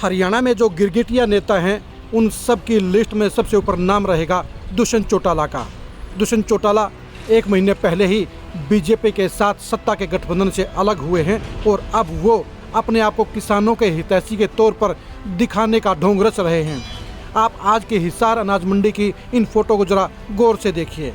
हरियाणा में जो गिरगिटिया नेता हैं उन सब की लिस्ट में सबसे ऊपर नाम रहेगा दुष्यंत चौटाला का। दुष्यंत चौटाला 1 महीने पहले ही बीजेपी के साथ सत्ता के गठबंधन से अलग हुए हैं और अब वो अपने आप को किसानों के हितैषी के तौर पर दिखाने का ढोंग रच रहे हैं। आप आज के हिसार अनाज मंडी की इन फोटो को जरा गौर से देखिए।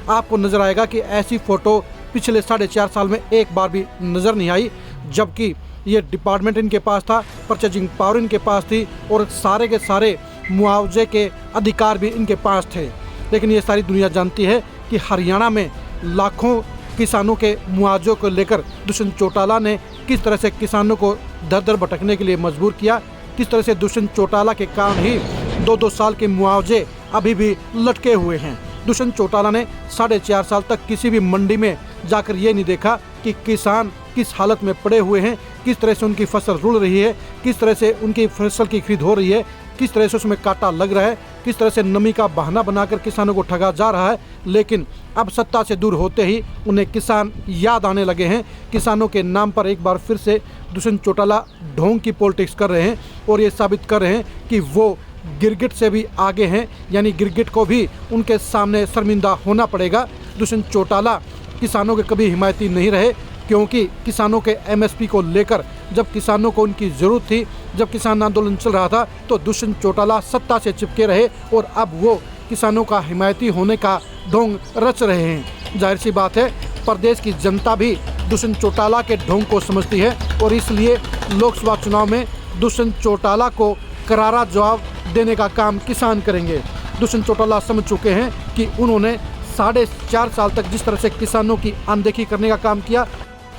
आपको नजर आएगा कि ऐसी फोटो पिछले 4.5 साल में एक बार भी नज़र नहीं आई, जबकि ये डिपार्टमेंट इनके पास था, परचेजिंग पावर इनके पास थी और सारे के सारे मुआवजे के अधिकार भी इनके पास थे। लेकिन ये सारी दुनिया जानती है कि हरियाणा में लाखों किसानों के मुआवजे को लेकर दुष्यंत चौटाला ने किस तरह से किसानों को दर दर भटकने के लिए मजबूर किया, किस तरह से दुष्यंत चौटाला के कारण ही 2-2 साल के मुआवजे अभी भी लटके हुए हैं। दुष्यंत चौटाला ने 4.5 साल तक किसी भी मंडी में जाकर ये नहीं देखा कि किसान किस हालत में पड़े हुए हैं, किस तरह से उनकी फसल रुल रही है, किस तरह से उनकी फसल की खरीद हो रही है, किस तरह से उसमें कांटा लग रहा है, किस तरह से नमी का बहाना बनाकर किसानों को ठगा जा रहा है। लेकिन अब सत्ता से दूर होते ही उन्हें किसान याद आने लगे हैं। किसानों के नाम पर एक बार फिर से दुष्यंत चौटाला ढोंग की पॉलिटिक्स कर रहे हैं और ये साबित कर रहे हैं कि वो गिरगिट से भी आगे हैं, यानी गिरगिट को भी उनके सामने शर्मिंदा होना पड़ेगा। दुष्यंत चौटाला किसानों के कभी हिमायती नहीं रहे, क्योंकि किसानों के एमएसपी को लेकर जब किसानों को उनकी ज़रूरत थी, जब किसान आंदोलन चल रहा था, तो दुष्यंत चौटाला सत्ता से चिपके रहे और अब वो किसानों का हिमायती होने का ढोंग रच रहे हैं। जाहिर सी बात है, प्रदेश की जनता भी दुष्यंत चौटाला के ढोंग को समझती है और इसलिए लोकसभा चुनाव में दुष्यंत चौटाला को करारा जवाब देने का काम किसान करेंगे। दुष्यंत चौटाला समझ चुके हैं कि उन्होंने 4.5 साल तक जिस तरह से किसानों की अनदेखी करने का काम किया,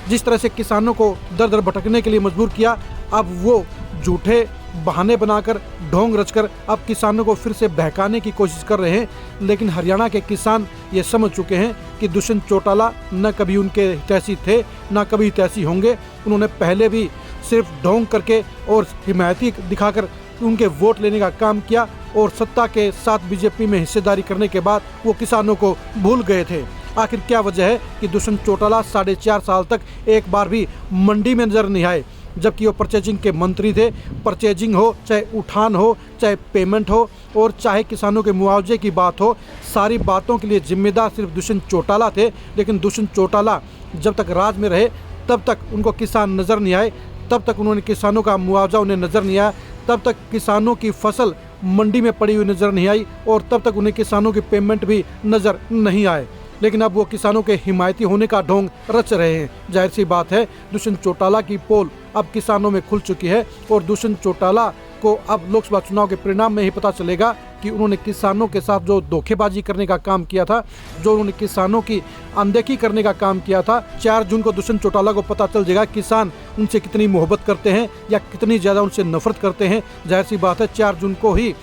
जिस तरह से किसानों को दर दर भटकने के लिए मजबूर किया, अब वो झूठे बहाने बनाकर ढोंग रचकर अब किसानों को फिर से बहकाने की कोशिश कर रहे हैं। लेकिन हरियाणा के किसान ये समझ चुके हैं कि दुष्यंत चौटाला न कभी उनके हितैषी थे, न कभी हितैषी होंगे। उन्होंने पहले भी सिर्फ ढोंग करके और हिमायती दिखाकर उनके वोट लेने का काम किया और सत्ता के साथ बीजेपी में हिस्सेदारी करने के बाद वो किसानों को भूल गए थे। आखिर क्या वजह है कि दुष्यंत चौटाला 4.5 साल तक एक बार भी मंडी में नजर नहीं आए, जबकि वो परचेजिंग के मंत्री थे। परचेजिंग हो, चाहे उठान हो, चाहे पेमेंट हो और चाहे किसानों के मुआवजे की बात हो, सारी बातों के लिए जिम्मेदार सिर्फ दुष्यंत चौटाला थे। लेकिन दुष्यंत चौटाला जब तक राज में रहे तब तक उनको किसान नज़र नहीं आए, तब तक उन्होंने किसानों का मुआवजा उन्हें नज़र नहीं आया, तब तक किसानों की फसल मंडी में पड़ी हुई नज़र नहीं आई और तब तक उन्हें किसानों की पेमेंट भी नज़र नहीं आए। लेकिन अब वो किसानों के हिमायती होने का ढोंग रच रहे हैं। जाहिर सी बात है, दुष्यंत चौटाला की पोल अब किसानों में खुल चुकी है और दुष्यंत चौटाला को अब लोकसभा चुनाव के परिणाम में ही पता चलेगा कि उन्होंने किसानों के साथ जो धोखेबाजी करने का काम किया था, जो उन्होंने किसानों की अनदेखी करने का काम किया था। 4 जून को दुष्यंत चौटाला को पता चल जाएगा किसान उनसे कितनी मोहब्बत करते हैं या कितनी ज़्यादा उनसे नफरत करते हैं। जाहिर सी बात है, 4 जून को ही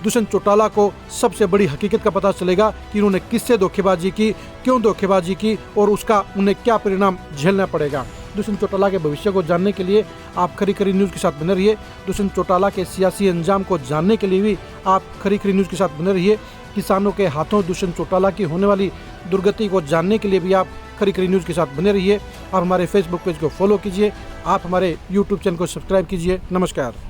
दुष्यंत चौटाला को सबसे बड़ी हकीकत का पता चलेगा कि उन्होंने किससे धोखेबाजी की, क्यों धोखेबाजी की और उसका उन्हें क्या परिणाम झेलना पड़ेगा। दुष्यंत चौटाला के भविष्य को जानने के लिए आप खरी खरी न्यूज़ के साथ बने रहिए। दुष्यंत चौटाला के सियासी अंजाम को जानने के लिए भी आप खरी खरी न्यूज़ के साथ बने रहिए। किसानों के हाथों दुष्यंत चौटाला की होने वाली दुर्गति को जानने के लिए भी आप खरी खरी न्यूज़ के साथ बने रहिए। और हमारे फेसबुक पेज को फॉलो कीजिए, आप हमारे यूट्यूब चैनल को सब्सक्राइब कीजिए। नमस्कार।